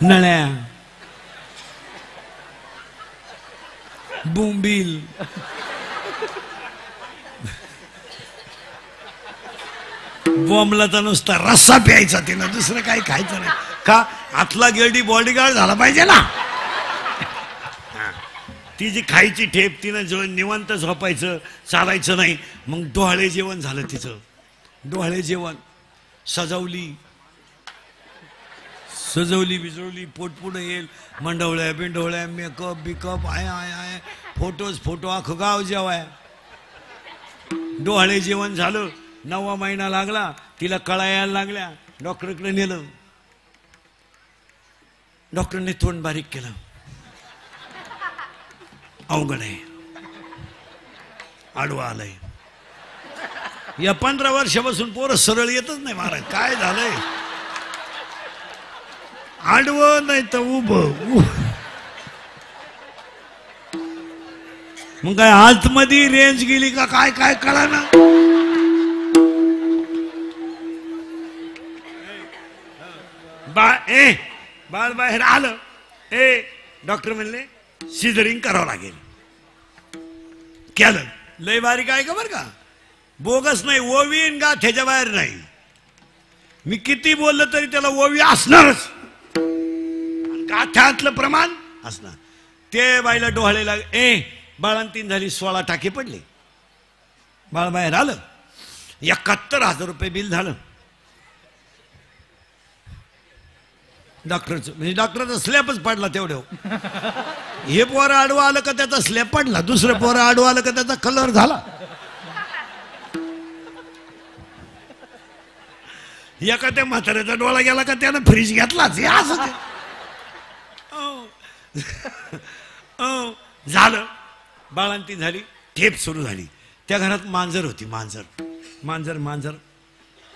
नळ्या, बोंबील, बॉम्बलाचा नुसता रस्सा प्यायचा तिनं, दुसरं काही खायचं नाही. का? आतला गेरडी बॉडीगार्ड झाला पाहिजे ना. ती जी खायची ठेप तिनं निवांत झोपायचं, चालायचं नाही. मग डोहाळे जेवण झालं तिचं. डोहाळे जेवण सजवली बिजवली, पोट पुढे येईल, मंडवळ्या बिंडवळ्या, मेकअप बिकअप, आय आय आय, फोटो, अख्खं गाव जेवाय. डोहाळे जेवण झालं. 9वा महिना लागला, तिला कळा यायला लागल्या. डॉक्टरकडे नेलं. डॉक्टरने तोंड बारीक केलं. अवघड आहे, आडवा आलंय. या 15 वर्षापासून पोरं सरळ येतच नाही महाराज. काय झालंय? आडवं नाही तर उभं. मग काय आतमध्ये रेंज गेली का काय काय कळा ना. बाळ बाहेर आलं. डॉक्टर म्हणले सिझरिंग करावं लागेल. केलं. लय बारीक आहे का बरं का, बोगस नाही. ओवीन गाठ्याच्या बाहेर नाही. मी किती बोललं तरी त्याला ओवी असणारच, गाठ्यातलं प्रमाण असणार. ते बाईला डोहाळे लाग. बाळांतीन झाली, 16 टाके पडले. बाळ बाहेर आलं. 71,000 रुपये बिल झालं डॉक्टरचं. म्हणजे डॉक्टरचा स्लॅबच पडला तेवढं. हे पोरं आडवं आलं का त्याचा स्लॅब पडला, दुसरं पोरं आडवं आलं का त्याचा कलर झाला. एका त्या म्हाताऱ्याचा डोळा गेला का त्यानं फ्रीज घेतलाच. हे असं झालं. बाळांती झाली, ठेप सुरू झाली. त्या घरात मांजर होती. मांजर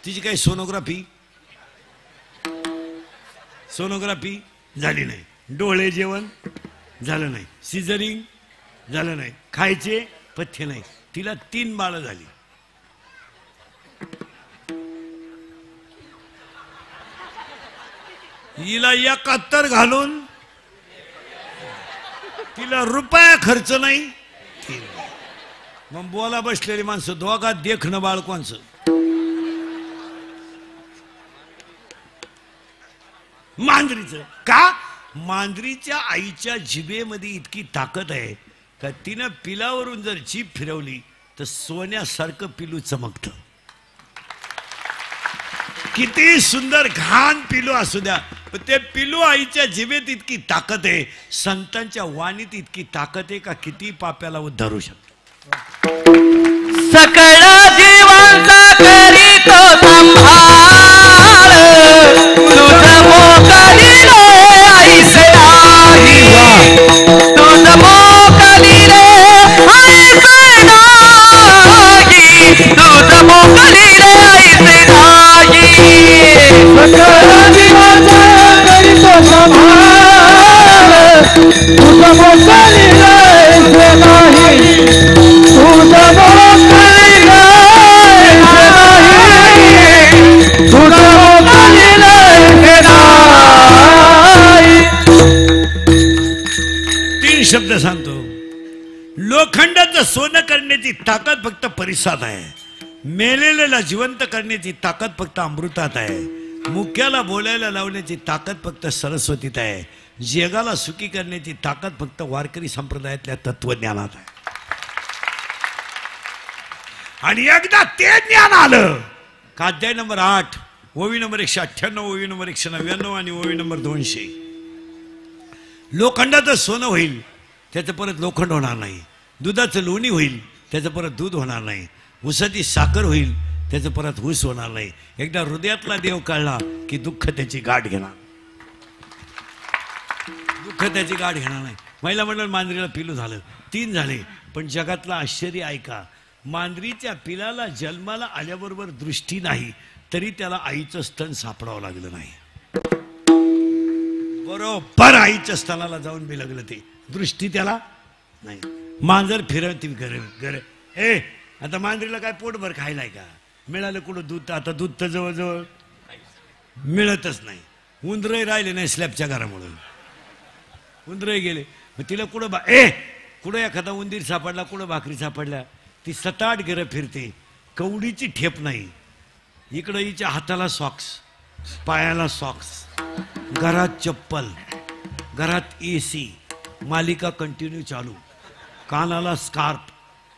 तिची काही सोनोग्राफी झाली नाही. डोळे जेवण झालं नाही. सिझरिंग झालं नाही. खायचे पथ्य नाही. तिला 3 बाळं झाली. हिला 71 घालून तिला रुपया खर्च नाही. मग बोला बसलेली माणसं, दोघात देखणं बाळ कोणचं? मांजरीचं. का? मांजरीच्या आईच्या जिभेमध्ये इतकी ताकद आहे का तिनं पिलावरून जर जीभ फिरवली तर सोन्यासारखं पिलू चमकतं. किती सुंदर घाण पिलू असू द्या, पण ते पिलू आईच्या जिभेत इतकी ताकद आहे. संतांच्या वाणीत इतकी ताकद आहे का किती पाप्याला उद्धारू शकतो. सकळ जीवांचा करीतो संभाळ, तुझ मोकलीले ऐसे नाही, तुझ मोकलीले ऐसे नाही, तुझ मोकलीले ऐसे नाही. सकळ जीवांचा करीतो संभाळ, तुझ मोकलीले ऐसे नाही, तुझ मोकलीले ऐसे नाही. 3 शब्द सांगतो. लोखंडाचं सोनं करण्याची ताकद फक्त परिसात आहे. मेलेल्याला जिवंत करण्याची ताकद फक्त अमृतात आहे. मुक्याला बोलायला लावण्याची ताकद फक्त सरस्वतीत आहे. जगाला सुखी करण्याची ताकद फक्त वारकरी संप्रदायातल्या तत्वज्ञानात आहे. आणि एकदा ते ज्ञान आलं का अध्याय नंबर 8, ओवी नंबर 198, ओवी नंबर 199 आणि ओवी नंबर 200, लोखंडाचं सोनं होईल, त्याचं परत लोखंड होणार नाही. दुधाचं लोणी होईल, त्याचं परत दूध होणार नाही. ऊसाची साखर होईल, त्याचं परत ऊस होणार नाही. एकदा हृदयातला देव कळला की दुःख त्याची गाठ घेणार नाही. महिला मंडळ मांजरीला पिलू झालं, 3 झाले. पण जगातलं आश्चर्य ऐका, मांजरीच्या पिलाला जन्माला आल्याबरोबर दृष्टी नाही, तरी त्याला आईचं स्तन सापडावं लागलं नाही. बरोबर आईच्या स्तनाला जाऊन बिलगलं ते. दृष्टी त्याला नाही. मांजर फिरवती घर. आता मांजरीला काय पोटभर खायलाय का? मिळालं कुठं दूध? आता दूध तर जवळजवळ मिळतच नाही. उंदरही राहिले नाही स्लॅबच्या घरामुळे. उंदरही गेले. मग तिला कुठं कुठं एखादा उंदीर सापडला, कुठं भाकरी सापडल्या. ती 7-8 गिरं फिरते, कवडीची ठेप नाही. इकडं हिच्या हाताला सॉक्स, पायाला सॉक्स, घरात चप्पल, घरात AC, मालिका कंटिन्यू चालू, कानाला स्कार्फ,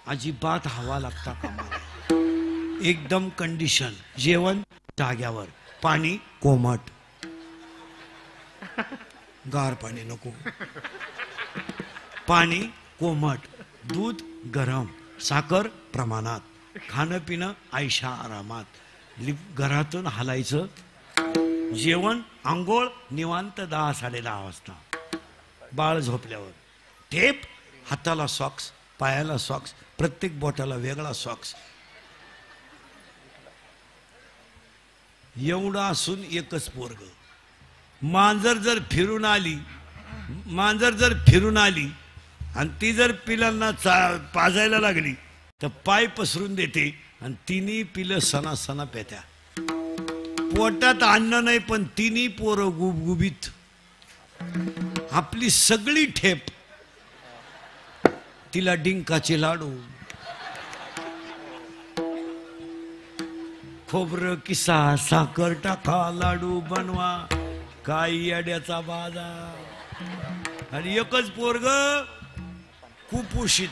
अजिबात हवा लागता कामाला, एकदम कंडिशन. जेवण जाग्यावर, पाणी कोमट, गार पाणी नको, पाणी कोमट, दूध गरम, साखर प्रमाणात, खाणं पिणं आयशा आरामात, घरातून हलायचं. जेवण आंघोळ निवांत 10-10:30 वाजता, बाळ झोपल्यावर. टेप, हाताला सॉक्स, पायाला सॉक्स, प्रत्येक बोटाला वेगळा सॉक्स. एवढा असून एकच पोरग. मांजर जर फिरून आली आणि ती जर पिलांना पाजायला लागली तर पाय पसरून देते आणि तिन्ही पिलं सणा पेत्या. पोटात अन्न नाही पण तिन्ही पोरं गुबगुबीत. आपली सगळी ठेप. तिला डिंकाचे लाडू, खोबरं किसा, साखर टाका, लाडू बनवा, काय येड्याचा बाजार. आणि एकच पोरग कुपोषित.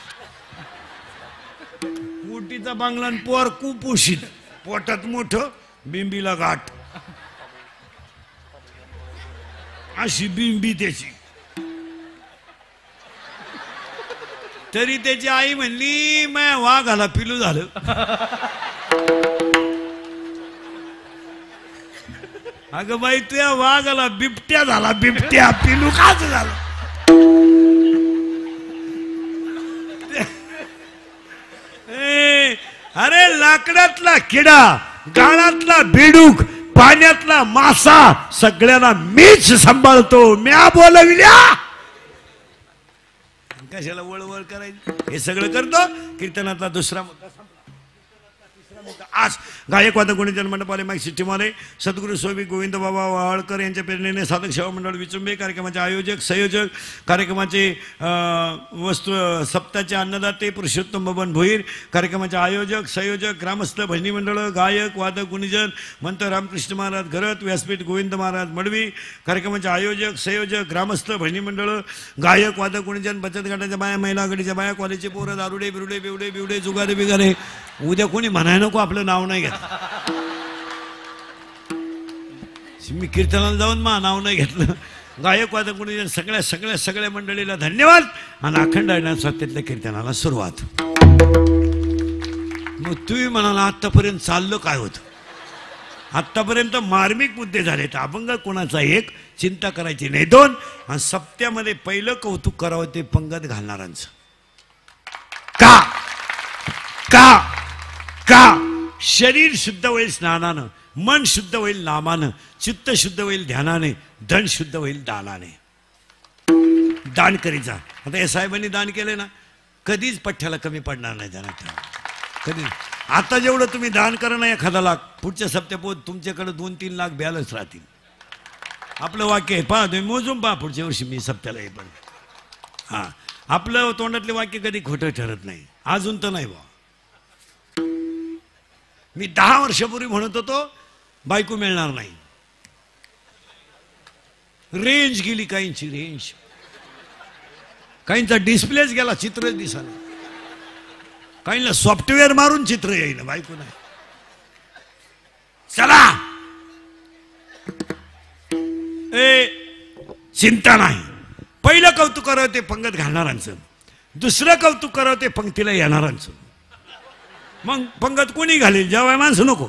पोटीचा बांगला पोर कुपोषित, पोटात मोठं, बिंबीला गाठ, अशी बिंबी त्याची. तरी त्याची आई म्हणली मैं वाघाला पिलू झालं. अगं बाई तुझ्या वाघाला बिबट्या झाला, बिबट्या पिलू काच झाला. अरे लाकडातला किडा, गाळातला बेडूक, पाण्यातला मासा, सगळ्यांना मीच सांभाळतो. म्या बोलविल्या. कशाला वळवळ करायची. हे सगळं करतो. कीर्तनातला दुसरा मुद्दा. आज गायक वादक गुणीजन मंडपाले माईक सिस्टीमवाले सद्गुरू स्वामी गोविंद बाबा वाळकर यांच्या प्रेरणेने साधक सेवा मंडळ विचुंबे कार्यक्रमाचे आयोजक संयोजक, कार्यक्रमाचे वस्तू सप्ताहाचे अन्नदाते पुरुषोत्तम बबन भोईर, कार्यक्रमाचे आयोजक संयोजक, ग्रामस्थ भजनी मंडळ, गायक वादक गुणीजन मंत रामकृष्ण महाराज घरत, व्यासपीठ गोविंद महाराज मडवी, कार्यक्रमाचे आयोजक संयोजक, ग्रामस्थ भजनी मंडळ, गायक वादक गुणीजन, बचत गटाच्या बाया, महिला आघाडीच्या बाया, कॉलेजचे पोरं, दारुडे बिरुडे बिवडे बिवडे जुगारे बिगारे. उद्या कोणी म्हणाय नको आपलं नाव नाही घेत. मी कीर्तनाला जाऊन नाव नाही घेतलं. गायक वादक गुणीजन सगळ्या मंडळीला धन्यवाद. आणि अखंड सत्यातल्या कीर्तनाला सुरुवात. मग तुम्ही म्हणाला आत्तापर्यंत चाललं काय होतं. आत्तापर्यंत मार्मिक मुद्दे झालेत. अभंग कोणाचा एक, चिंता करायची नाही 2. आणि सप्त्यामध्ये पहिलं कौतुक करावं ते पंगत घालणारांचं. का का का शरीर शुद्ध होईल स्नानानं, मन शुद्ध होईल नामानं, चित्त शुद्ध होईल ध्यानाने, धन शुद्ध होईल दानाने. दान करीचा. आता या साहेबांनी दान केलंय ना, कधीच पठ्ठ्याला कमी पडणार नाही ध्यानात. कधी. आता जेवढं तुम्ही दान करा ना 1,000 लाख, पुढच्या सप्त्यापोत तुमच्याकडे 2-3 लाख बॅलन्स राहतील. आपलं वाक्य आहे, पहा तुम्ही मोजून पहा. पुढच्या वर्षी मी सप्त्याला हे पण आपलं तोंडातले वाक्य कधी खोटं ठरत नाही. अजून तर नाही बा. मी 10 वर्षापूर्वी म्हणत होतो बायको मिळणार नाही. रेंज गेली काहींची, रेंज. काहींचा डिस्प्लेच गेला, चित्रच दिसणार. काहींना सॉफ्टवेअर मारून चित्र येईल, बायको नाही. चला चिंता नाही. पहिलं कौतुक करावं ते पंगत घालणारांचं, दुसरं कौतुक करावं ते पंक्तीला येणारांचं. मग पंगत कोणी घालेल, जेव्हा माणसं नको.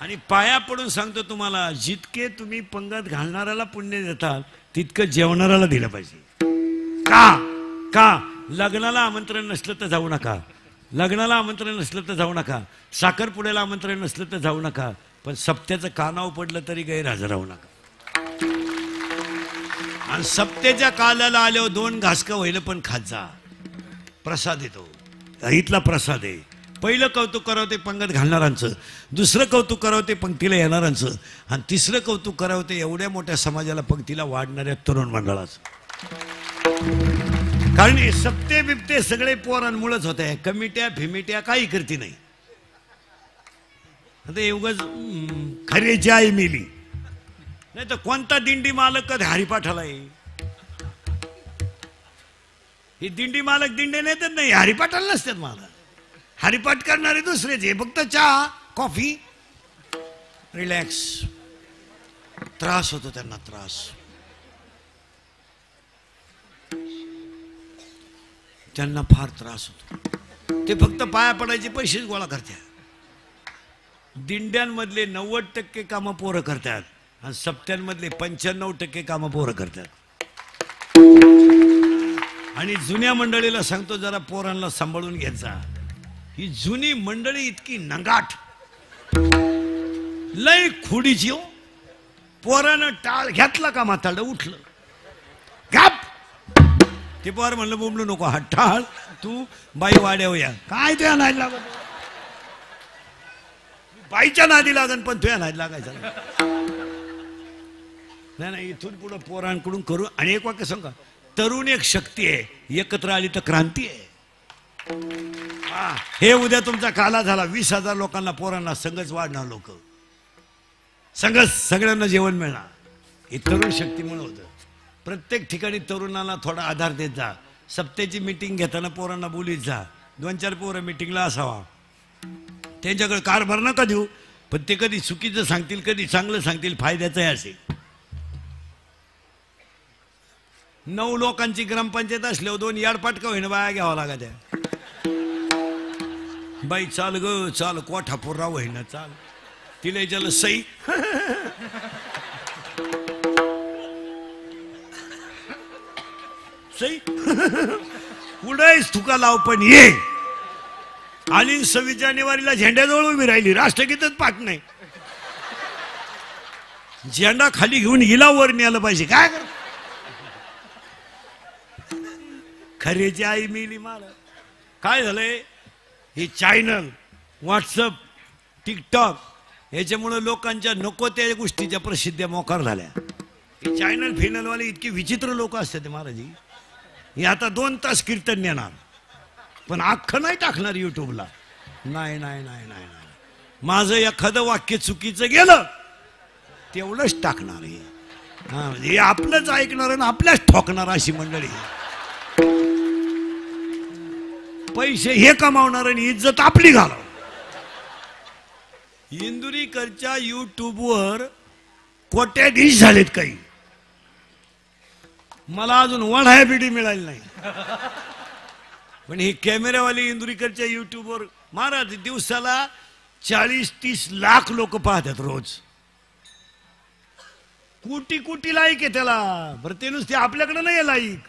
आणि पाया पडून सांगतो तुम्हाला, जितके तुम्ही पंगत घालणाऱ्याला पुण्य देतात तितकं जेवणाऱ्याला दिलं पाहिजे. का लग्नाला आमंत्रण नसलं तर जाऊ नका, लग्नाला आमंत्रण नसलं तर जाऊ नका, साखरपुड्याला आमंत्रण नसलं तर जाऊ नका, पण सप्त्याचं कानावर पडलं तरी गैरहजर राहू नका. आणि सप्त्याच्या कालाला आल्यावर 2 घासकं व्हायला पण खात जा. प्रसाद येतो, इथला प्रसाद आहे. पहिलं कौतुक करावं ते पंगत घालणाऱ्यांचं, दुसरं कौतुक करावं ते पंक्तीला येणाऱ्यांचं, आणि तिसरं कौतुक करावं ते एवढ्या मोठ्या समाजाला पंक्तीला वाढणाऱ्या तरुण मंडळाचं. कारण हे सप्ते बिप्ते सगळे पोरांमुळेच होत आहे. कमिट्या फिमिट्या काही करती नाही. आता एवढंच खरेची आई मिली नाही तर कोणता दिंडी मालक कधी हरिपाठाला आहे. ही दिंडी मालक दिंडे नेतात नाही, हरिपाठाला नसतात. मला हरिपाठ करणारे दुसरेच, हे फक्त चहा कॉफी रिलॅक्स. त्रास होतो त्यांना, त्रास. त्यांना फार त्रास होतो. ते फक्त पाया पडायचे पैसेच गोळा करतात. दिंड्यांमधले 90% कामं पोरं करतात आणि सप्त्यांमधले 95% कामं पोरं करतात. आणि जुन्या मंडळीला सांगतो जरा पोरांना सांभाळून घ्यायचा. ही जुनी मंडळी इतकी नंगाट, लय खोडीची हो. पोरानं टाळ घेतला का माताडं उठलं गाप. ते पोर म्हणलं बोंबलू नको, हा टाळ तू बाई वाड्यावर या. काय तुया नादी लागत, बाईच्या नादी लागन पण तुया नादी लागायचं नाही. नाही इथून पुढं पोरांकडून करू. आणि एक वाक्य सांगा, तरुण एक शक्ती आहे, एकत्र आली तर क्रांती आहे. हे उद्या तुमचा काला झाला, 20,000 लोकांना पोरांना संघच वाढणार, लोक संघच सगळ्यांना जेवण मिळणार. हे तरुण शक्तीमुळे होतं. प्रत्येक ठिकाणी तरुणांना थोडा आधार देत जा. सप्त्याची मीटिंग घेताना पोरांना बोलीत जा. 2-4 पोरं मीटिंगला असावा. त्यांच्याकडे कारभार नका देऊ, पण ते कधी चुकीचं सांगतील कधी चांगलं सांगतील, फायद्याचं आहे असे. 9 लोकांची ग्रामपंचायत असल्यावर 2 याडपाटका होईना बाया घ्यावा लागत आहे. बाई चाल ग चाल, कोठापूर राव होईना चाल, तिला ज्याला सई सई उडाईस तुका लाव पण ये. आणि 26 जानेवारीला झेंड्याजवळ उभी राहिली, राष्ट्रगीतच पाठ नाही. झेंडा खाली घेऊन हिला वर न्यायला पाहिजे. काय कर, खरेची आई मिली मला. काय झालंय, हे चॅनल व्हॉट्सअप टिकटॉक याच्यामुळे लोकांच्या नको त्या गोष्टीच्या प्रसिद्ध्या मोकार झाल्या. हे चॅनल फिनलवाले इतकी विचित्र लोक असतात महाराजी. हे आता 2 तास कीर्तन नेणार पण अख्खं नाही टाकणार युट्यूबला. नाही नाही नाही नाही नाही, माझं एखादं वाक्य चुकीचं गेलं तेवढंच टाकणार. हे आपलंच ऐकणार आणि आपल्याच ठोकणार अशी मंडळी. पैसे हे कमावणार आणि इज्जत आपली घालव. इंदुरीकरच्या युट्यूबवर कोट्याधीश झालेत काही. मला अजून वढाया बिडी मिळाली नाही, पण ही कॅमेरावाली इंदुरीकरच्या युट्यूबवर महाराज दिवसाला 40-30 लाख लोक पाहतात रोज. कोटी लाईक आहे त्याला. बरं ते नुसते आपल्याकडे नाही लाईक,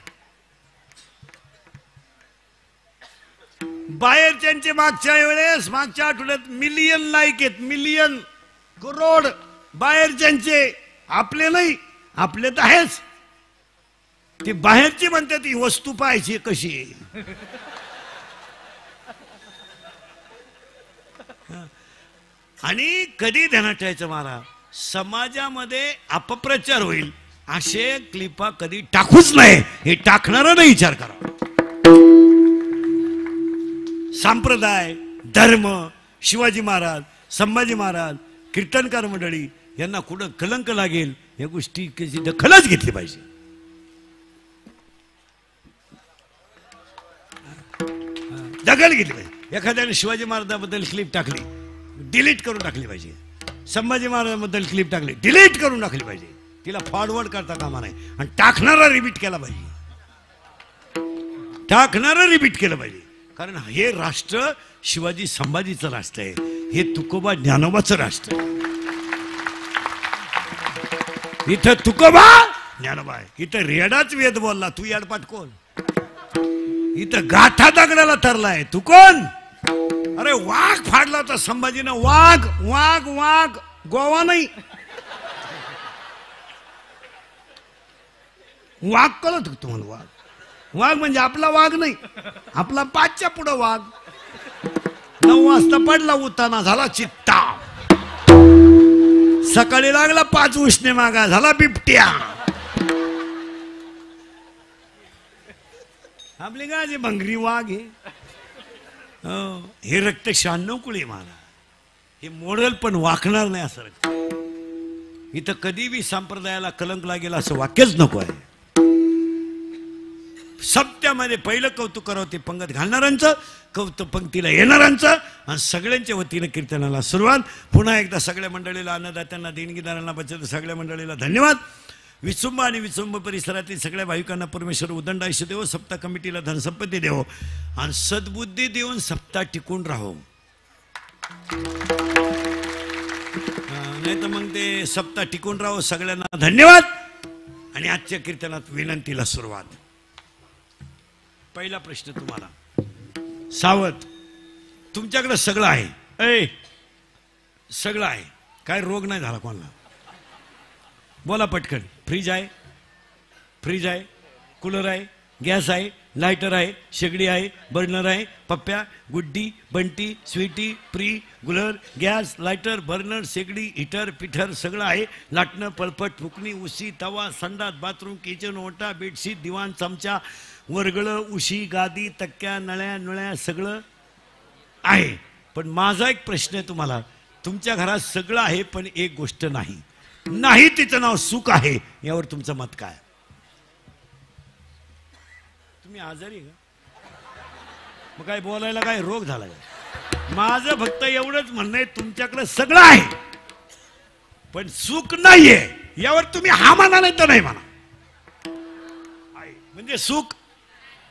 बाहेरच्यांचे मागच्या वेळेस मागच्या आठवड्यात मिलियन लाईक आहेत. मिलियन करोड बाहेरच्यांचे, आपले नाही. आपले तर आहेच, ते बाहेरची म्हणतात ही वस्तू पाहायची कशी आहे. आणि कधी ध्यानात ठेवायचं महाराज, समाजामध्ये अपप्रचार होईल असे क्लिपा कधी टाकूच नाही. हे टाकणारा नाही विचार करा. संप्रदाय, धर्म, शिवाजी महाराज, संभाजी महाराज, कीर्तनकार मंडळी यांना कुठं कलंक लागेल या गोष्टी दखलच घेतली पाहिजे. दखल घेतली पाहिजे. एखाद्याने शिवाजी महाराजांबद्दल क्लिप टाकली, डिलीट करून टाकली पाहिजे. संभाजी महाराजांबद्दल क्लिप टाकली, डिलीट करून टाकली पाहिजे. तिला फॉरवर्ड करता कामा नाही. आणि टाकणारा रिपीट केला पाहिजे. टाकणारा रिपीट केलं पाहिजे. कारण हे राष्ट्र शिवाजी संभाजीचं राष्ट्र आहे. हे तुकोबा ज्ञानोबाचं राष्ट्र आहे. इथं तुकोबा ज्ञानोबा आहे. इथं रेडाच वेद बोलला, तू याडपाट कोण. इथं गाठा दगडाला ठरलाय, तू कोण. अरे वाघ फाडला होता संभाजीनं. वाघ वाघ वाघ, गोवा नाही. वाघ कळत तुम्हाला. वाघ वाघ म्हणजे आपला वाघ नाही, आपला 5च्या पुढं वाघ. 9 वाजता पडला उताना, झाला चित्ता. सकाळी लागला 5 उष्णे मागा, झाला बिबट्या. आपली गाजी भंगरी वाघ आहे. हे रक्त 96 कुळी मला, हे मोडल पण वाकणार नाही असं रक्त. इथं कधी बी संप्रदायाला कलंक लागेल असं वाक्यच नको आहे. सप्त्यामध्ये पहिलं कौतुक करावं ते पंगत घालणाऱ्यांचं, कौतुक पंक्तीला येणाऱ्यांचं, आणि सगळ्यांच्या वतीनं कीर्तनाला सुरुवात. पुन्हा एकदा सगळ्या मंडळीला, अन्नदात्यांना, देणगीदारांना, बचत सगळ्या मंडळीला धन्यवाद. विचुंब आणि विचुंब परिसरातील सगळ्या भाविकांना परमेश्वर उदंड आयुष्य देवो, सप्ताह कमिटीला धनसंपत्ती देवो, आणि सद्बुद्धी देऊन सप्ताह टिकून राहो. नाही तर मग ते सप्ताह टिकून राहो. सगळ्यांना धन्यवाद. आणि आजच्या कीर्तनात विनंतीला सुरुवात. पहिला प्रश्न तुम्हाला, सावध, तुमच्याकडे सगळं आहे, ऐ सगळं आहे, काय रोग नाही झाला कोणाला? बोला पटकन. फ्रीज आहे, फ्रीज आहे, कूलर आहे, गॅस आहे, लायटर आहे, शेगडी आहे, बर्नर आहे, पप्प्या, गुड्डी, बंटी, स्वीटी, प्री, गुलर, गॅस, लायटर, बर्नर, शेगडी, हिटर, पिठर सगळं आहे. लाटणं, पळपट, फुकणी, उशी, तवा, संडास, बाथरूम, किचन, ओटा, बेडशीट, दिवाण, चमचा, वरगळं, उशी, गादी, तक्क्या, नळ्या नळ्या सगळं आहे. पण माझा एक प्रश्न आहे तुम्हाला, तुमच्या घरात सगळं आहे पण एक गोष्ट नाही, नाही तिचं नाव सुख आहे. यावर तुमचं मत काय? तुम्ही आजारी आहे का? मग काय बोलायला काय रोग झाला का? माझं फक्त एवढंच म्हणणं आहे, तुमच्याकडे सगळं आहे पण सुख नाहीये. यावर तुम्ही हा म्हणा नाही तर नाही म्हणा. म्हणजे सुख.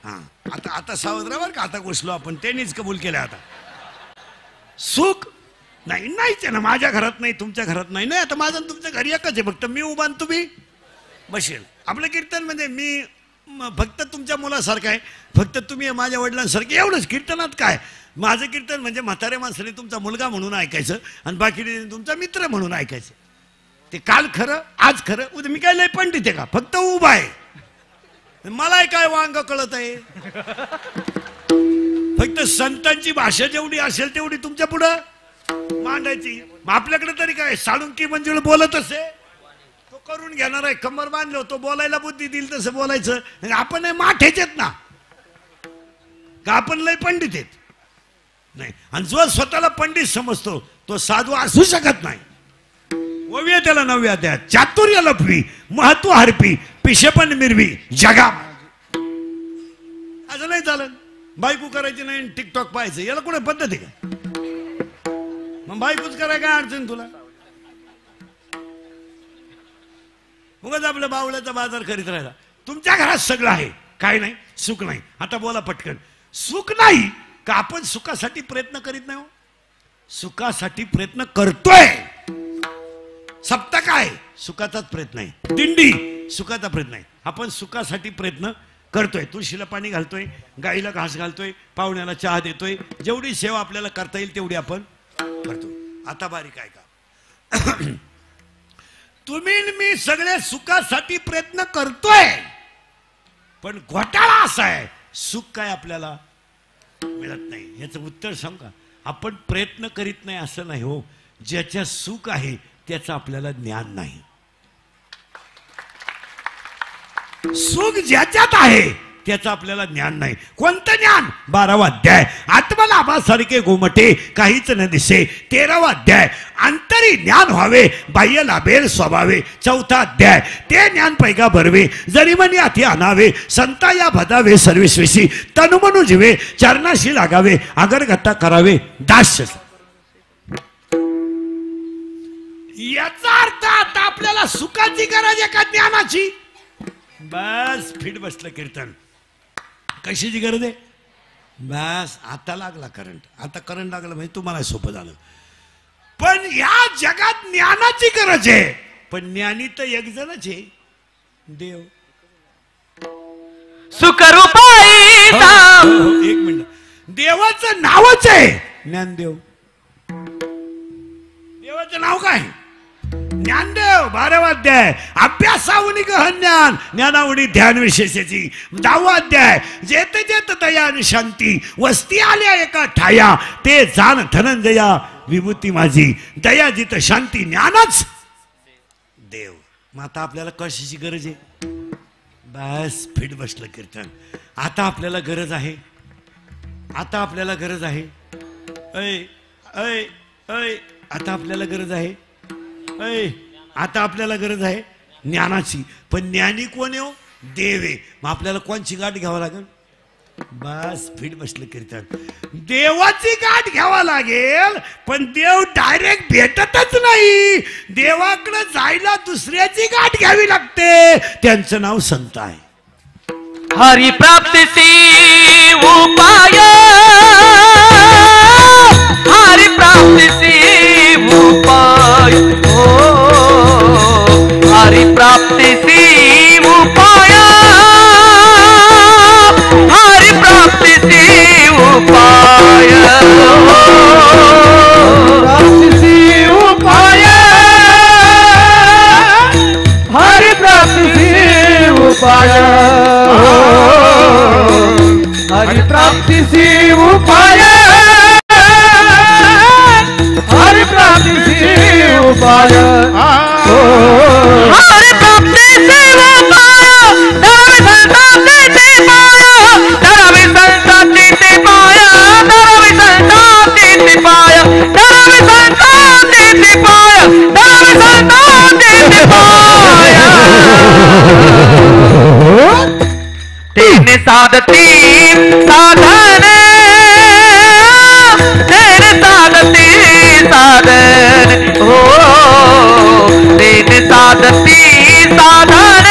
हा, आता सावध राहा बरं का. आता घुसलो आपण, त्यांनीच कबूल केलं. आता सुख नाही, नाहीच आहे ना. माझ्या घरात नाही, तुमच्या घरात नाही. नाही, आता माझं तुमच्या घरी एकच आहे, फक्त मी उभा तुम्ही बसेल. आपलं कीर्तन म्हणजे मी फक्त तुमच्या मुलासारखं आहे, फक्त तुम्ही माझ्या वडिलांसारखे, एवढंच. कीर्तनात काय, माझं कीर्तन म्हणजे म्हातारे माणसाने तुमचा मुलगा म्हणून ऐकायचं आणि बाकी तुमचा मित्र म्हणून ऐकायचं. ते काल खरं, आज खरं, उद्या. मी काय लय पंडित आहे का? फक्त उभा आहे. मला काय वांग कळत आहे? फक्त संतांची भाषा जेवढी असेल तेवढी तुमच्या पुढं मांडायची. आपल्याकडे तरी काय, साळुंकी मंजुळ बोलत असे, तो करून घेणार आहे. कंबर बांधलो, तो बोलायला बुद्धी दिल तसं बोलायचं. आपण माठेच आहेत ना का? आपण लय पंडित आहेत नाही. आणि जो स्वतःला पंडित समजतो तो साधू असू शकत नाही. ओव्या त्याला नव्या द्या, चातुर्य लपवी, महत्व हरपी, पिशेपण मिरवी जगा. असं नाही चालत. बायको करायची नाही, टिकटॉक पाहायचं, याला कुठे पद्धत आहे का? मग बायकोच कराय काय अडचण तुला? उगाच आपल्या बावळ्याचा बाजार करीत राहिला. तुमच्या घरात सगळं आहे, काय नाही, सुख नाही. आता बोला पटकन. सुख नाही का आपण सुखासाठी प्रयत्न करीत नाही? सुखासाठी प्रयत्न करतोय. सप्ताह काय सुखाचाच प्रयत्न आहे, दिंडी सुखाचा प्रयत्न आहे. आपण सुखासाठी प्रयत्न करतोय. तुळशीला पाणी घालतोय, गाईला घास घालतोय, पाहुण्याला चहा देतोय. जेवढी सेवा आपल्याला करता येईल तेवढी आपण करतो. आता बारीक आहे का? तुम्ही मी सगळे सुखासाठी प्रयत्न करतोय, पण घोटाळा असा आहे, सुख काय आपल्याला मिळत नाही. याचं उत्तर सांग का? आपण प्रयत्न करीत नाही असं नाही हो. ज्याच्या सुख आहे त्याचं आपल्याला ज्ञान नाही. सुख ज्याच्यात आहे त्याचं आपल्याला ज्ञान नाही. कोणतं ज्ञान? 12वा अध्याय. आत्मलाभासारखे गोमटे काहीच न दिसे. 13वा अध्याय. अंतरी ज्ञान व्हावे, बाह्य लाभेल स्वभावे. 4था अध्याय. ते ज्ञान पैका भरवे, जरी मनी हाती आणावे. संता या भदावे सर्वेश्वेशी, तनुमनु जीवे चरणाशी लागावे. आगरगता करावे दास्य. याचा अर्थ आता आपल्याला सुखाची गरज आहे का ज्ञानाची? बस फिट बसलं कीर्तन. कशाची गरज आहे? बस आता लागला करंट. आता करंट लागला म्हणजे तुम्हाला सोपं झालं. पण या जगात ज्ञानाची गरज आहे. पण ज्ञानी तर एक जणच आहे, देव. सुखरूपाई एक मिनिट. देवाचं नावच आहे ज्ञानदेव. देवाचं नाव काय? ज्ञानदेव 12वा अध्याय अभ्यासावनी गहन ज्ञान ज्ञानावडी ध्यान विशेषाची 10वा अध्याय जेत जेत दया आणि शांती वस्ती आल्या एका ठाया ते जाण धनंजया विभूती माझी दया जित शांती ज्ञानच देव. मग आता आपल्याला कशाची गरज आहे? बस फिट बसलं कीर्तन. आता आपल्याला गरज आहे, आता आपल्याला गरज आहे ऐ ऐ ऐ आता आपल्याला गरज आहे ऐ आता आपल्याला गरज आहे ज्ञानाची. पण ज्ञानी कोण आहे? देव आहे. मग आपल्याला कोणची गाठ घ्यावं लागेल? बस फिट बसलं कीर्तन. देवाची गाठ घ्यावा लागेल. पण देव डायरेक्ट भेटतच नाही. देवाकडे जायला दुसऱ्याची गाठ घ्यावी लागते. त्यांचं नाव संत आहे. हरि प्राप्तीसी उपाय, हरि प्राप्तीसी उपाय, हो हरि प्राप्तीसी उपाय, हरि प्राप्तीसी उपाय, प्राप्तीसी उपाय, हरि प्राप्तीसी उपाय, हरि प्राप्तीसी उपाय, हरि प्राप्तीसी उपाय, हरि प्राप्तीसी उपाय, धरावे संतांचे पाय, धरावे संतांचे पाय, धरावे संतांचे पाय, धरावे संतांचे पाय, धरावे संतांचे पाय. तेने साधती साधन, तेने साधती साधन, हो तेने साधती साधन,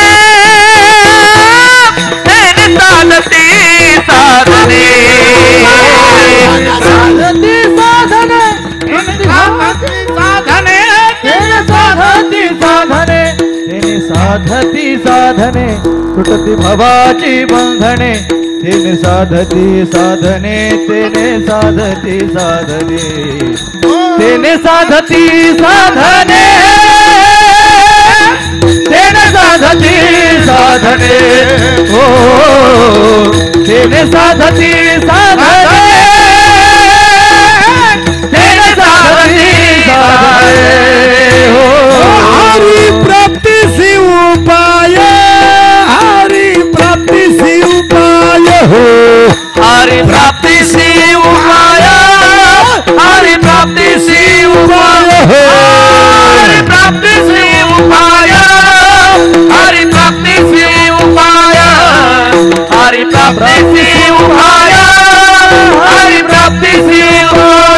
तेने साधती साधने, साधती साधने, साधती साधने, तेने साधती साधने, तेने साधती साधने, सुटती भवाची बंधने, तेने साधती साधने, तेने साधती साधने, तेने साधती साधने, तेने साधती साधने, हो तेने साधती साधने, तेने साधती साधने, हो हरि प्राप्तीसी उपाय, हरि प्राप्तीसी उपाय, हो हरि प्राप्तीसी उपाय, हरि प्राप्तीसी उपाय, हरि प्राप्तीसी उपाय, हरि प्राप्तीसी उपाय, हरि प्राप्तीसी उपाय, हरि प्राप्तीसी उपाय,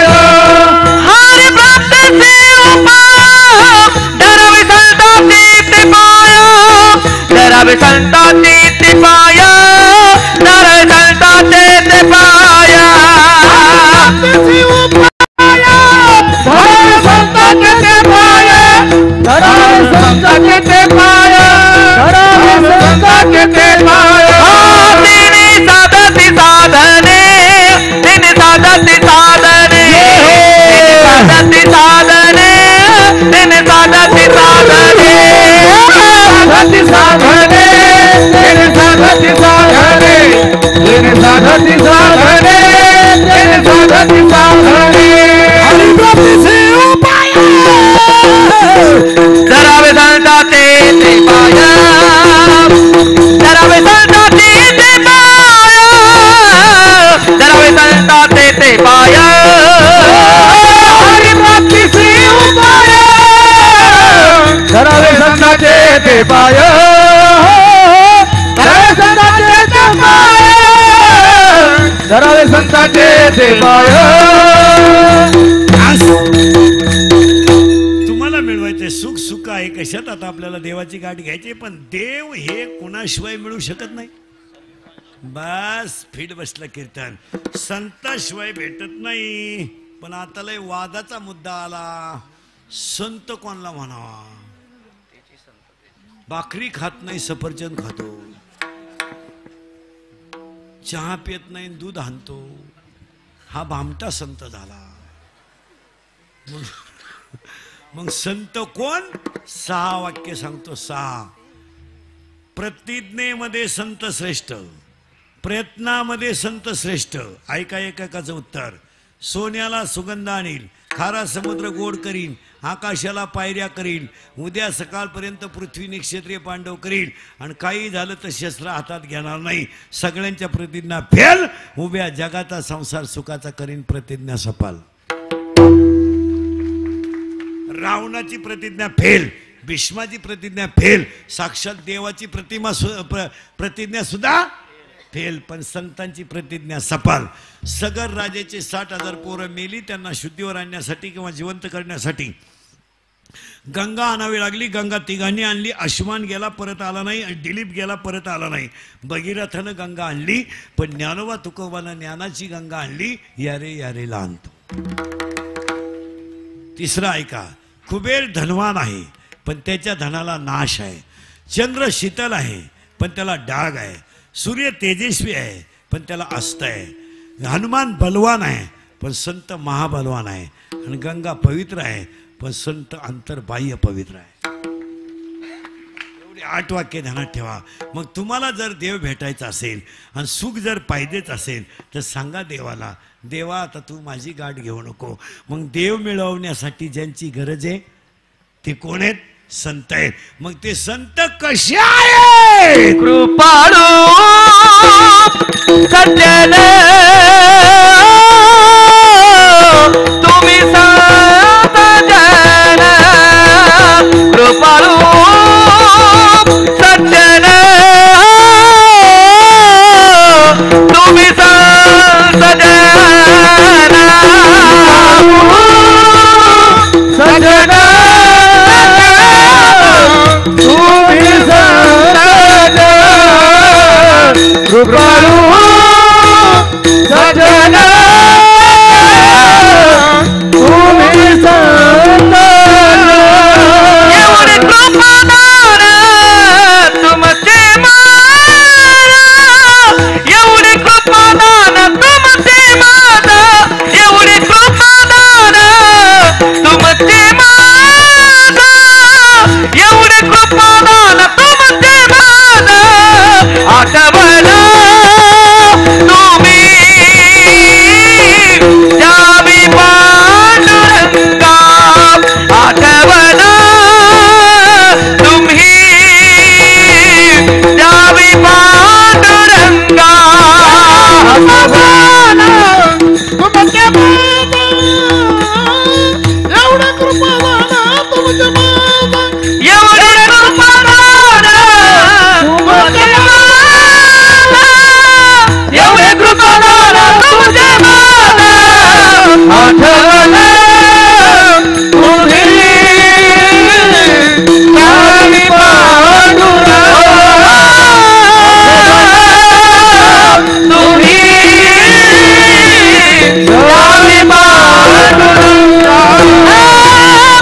हरि प्राप्तीसी उपाय, धरावे संतांचे पाय, धरावे संतांचे पाय, धरावे संतांचे पाय, प्राप्तीसी उपाय, धरावे संतांचे पाय, धरावे संतांचे पाय, धरावे संतांचे पाय, तेने साधती साधने, तेने साधती साधने, तेने साधती साधने, तेने साधती साधने, साधती साधने, तेने साधती साधने, तेने साधती साधने, तेने साधती साधने, हरि प्राप्तीसी उपाय, धरावे संतांचे पाय, धरावे संतांचे पाय, धरावे संतांचे पाय, हरि प्राप्तीसी उपाय, धरावे संतांचे पाय, धरावे संतांचे पाय, धरावे संतांचे पाय. तुम्हाला मिळवायचे सुख सुख आहे कशात? आता आपल्याला देवाची गाठ घ्यायची. पण देव हे कोणाशिवाय मिळू शकत नाही. बस फिट बसलं कीर्तन. संताशिवाय भेटत नाही. पण आता लय वादाचा मुद्दा आला. संत कोणला म्हणावा? भाकरी खात नाही सफरचंद खातो, चहा पित नाही दूध आणतो, हा भामटा संत झाला. मग संत कोण? 6 वाक्य सांगतो, 6. प्रतिज्ञेमध्ये संत श्रेष्ठ, प्रयत्नामध्ये संत श्रेष्ठ. ऐका एकाचं उत्तर. सोन्याला सुगंध आणील, खारा समुद्र गोड करीन, आकाशाला पायऱ्या करीन, उद्या सकाळपर्यंत पृथ्वी क्षत्रिय पांडव करील, आणि काही झालं तर शस्त्र हातात घेणार नाही. सगळ्यांच्या प्रतिज्ञा फेल. उभ्या जगाचा संसार सुखाचा करीन प्रतिज्ञा सफल. रावणाची प्रतिज्ञा फेल, भीष्माची प्रतिज्ञा फेल, साक्षात देवाची प्रतिज्ञा सुद्धा फेल, पण संतांची प्रतिज्ञा सफल. सगर राजाचे 60,000 पोरं मेली, त्यांना शुद्धीवर आणण्यासाठी किंवा जिवंत करण्यासाठी गंगा आणावी लागली. गंगा तिघांनी आणली. अश्वान गेला परत आला नाही, दिलीप गेला परत आला नाही. भगीरथानं गंगा आणली, पण ज्ञानोबा तुकोबानं ज्ञानाची गंगा आणली. यारे यारेला आणतो. तिसरा ऐका. कुबेर धनवान आहे, पण त्याच्या धनाला नाश आहे. चंद्र शीतल आहे, पण त्याला डाग आहे. सूर्य तेजस्वी आहे, पण त्याला अस्त आहे. हनुमान बलवान आहे, पण संत महाबलवान आहे. आणि गंगा पवित्र आहे, पण संत अंतर्बाह्य पवित्र आहे. एवढे 8 वाक्य ध्यानात ठेवा. मग तुम्हाला जर देव भेटायचा असेल आणि सुख जर पाहिजेच असेल तर सांगा देवाला, देवा आता तू माझी गाठ घेऊ नको. मग देव मिळवण्यासाठी ज्यांची गरज आहे ते कोण आहेत? संत आहेत. मग ते संत कसे आहेत? कृपाळू सज्जन तुम्ही संत जन, कृपाळू सज्जन तुम्ही संत जन, सज्जन तुम्ही संत कृपाळू सज्जन तुम्ही संत. एवढे कृपादान तुमचे माझा, एवढे कृपादान तुमचे माझा, एवढे कृपादान तुमचे माझा, एवढे कृपादान तुमचे माझा. आठवण तुम्ही जावी पांडुरंगा, आठवण तुम्ही जावी पांडुरंगा. आठवण तुमचे माझा, एवढे कृपादान तुमचे माझा, एवढे कृपादान तुमचे माझा, एवढे कृपादान तुमचे माझा. आठवण तुम्ही जावी पांडुरंगा, तुम्ही जावी पांडुरंगा.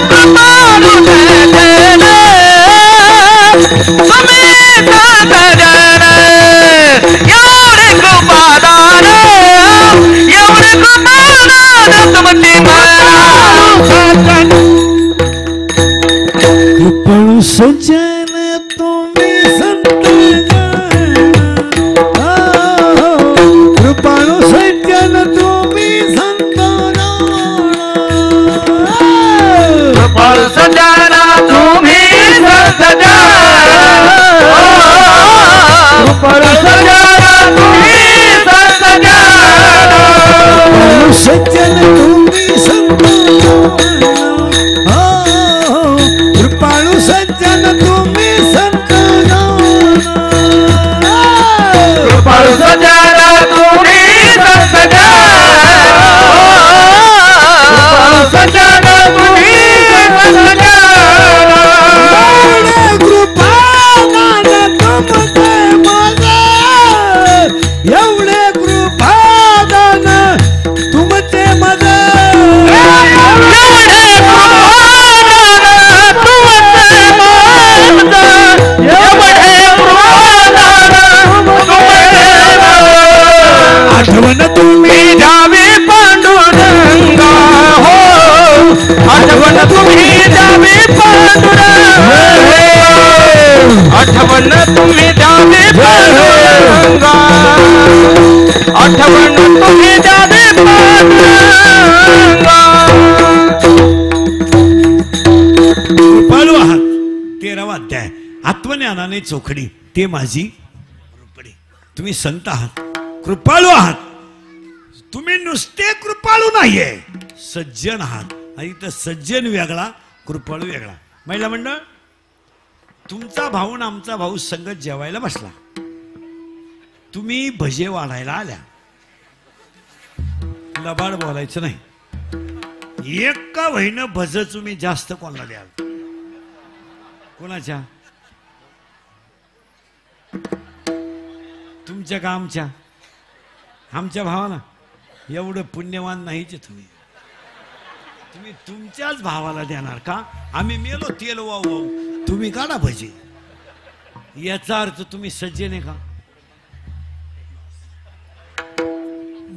कृपाळू सज्जन तुम्ही संत जन, एवढे कृपादान, एवढे कृपादान तुमचे माझा. कृपाळू सज्जन तुम्ही संत जन, कृपाळू सज्जन तुम्ही संत कृपाळू सज्जन तुम्ही संत जन, कृपाळू सज्जन तुम्ही संत जन, सज्जन तुम्ही संत कृपाळू सज्जन तुम्ही संत कृपाळू सज्जन तुम्ही संत जन, कृपाळू सज्जन तुम्ही संत जन. कृपादान तुमचे माझे, एवढे कृपादान तुमचे माझे, एवढे कृपादान तुमचे माझे, एवढे कृपादान तुमचे माझे. आठवण तुम्ही जावी पांडुरंगा हो, आठवण तुम्ही आठवण तुम्ही द्यावी पांडुरंगा आठवण तुम्ही द्यावी पांडुरंगा कृपाळू आहात 13वा अध्याय आत्मज्ञानाने चोखडी ते माझी रुपडी तुम्ही संत आहात कृपाळू आहात तुम्ही नुसते कृपाळू नाहीये सज्जन आहात आणि तर सज्जन वेगळा कृपाळू वेगळा महिला मंडळ तुमचा भाऊ आणि आमचा भाऊ संगत जेवायला बसला तुम्ही भजे वाढायला आल्या लबाड बोलायचं नाही एका वहीनं भज तुम्ही जास्त कोणाला द्याल कोणाच्या तुमच्या का आमच्या आमच्या भावाला एवढं पुण्यवान नाहीचे तुम्ही तुम्ही तुमच्याच भावाला देणार का आम्ही मेलो तेल वाहू तुम्ही काढा भजी याचा अर्थ तुम्ही सज्जन आहे का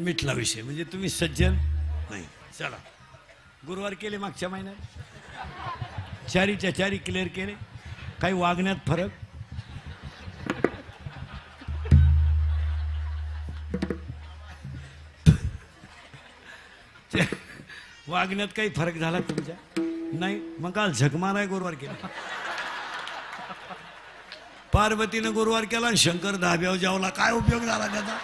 मिटला विषय म्हणजे तुम्ही सज्जन नाही चला गुरुवार केले मागच्या महिन्यात चारीच्या चारी क्लिअर केले काही वागण्यात फरक वागण्यात काही फरक झाला तुमच्या नाही मग काल झकमाराय गुरुवार केला पार्वतीनं गुरुवार केला आणि शंकर धाब्यावर जेवला काय उपयोग झाला त्याचा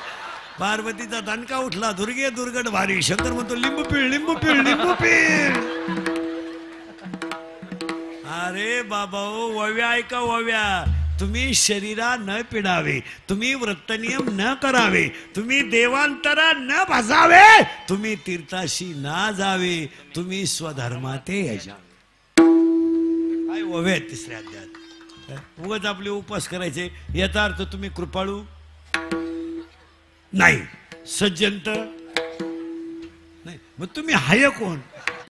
पार्वतीचा दणका उठला दुर्गे दुर्गट भारी शंकर म्हणतो लिंबू पिळ लिंबू पिळ लिंबू पिळ अरे बाबा वव्या ऐका वव्या तुम्ही शरीरा न पिडावे तुम्ही व्रतनियम न करावे तुम्ही देवांतरा न भजावे तुम्ही तीर्थाशी ना जावे तुम्ही स्वधर्माते यजावे काय वव्या 3ऱ्या अध्यायात उगाच आपले उपास करायचे याचा अर्थ तुम्ही कृपाळू नाही सज्जंत नाही मग तुम्ही हाय कोण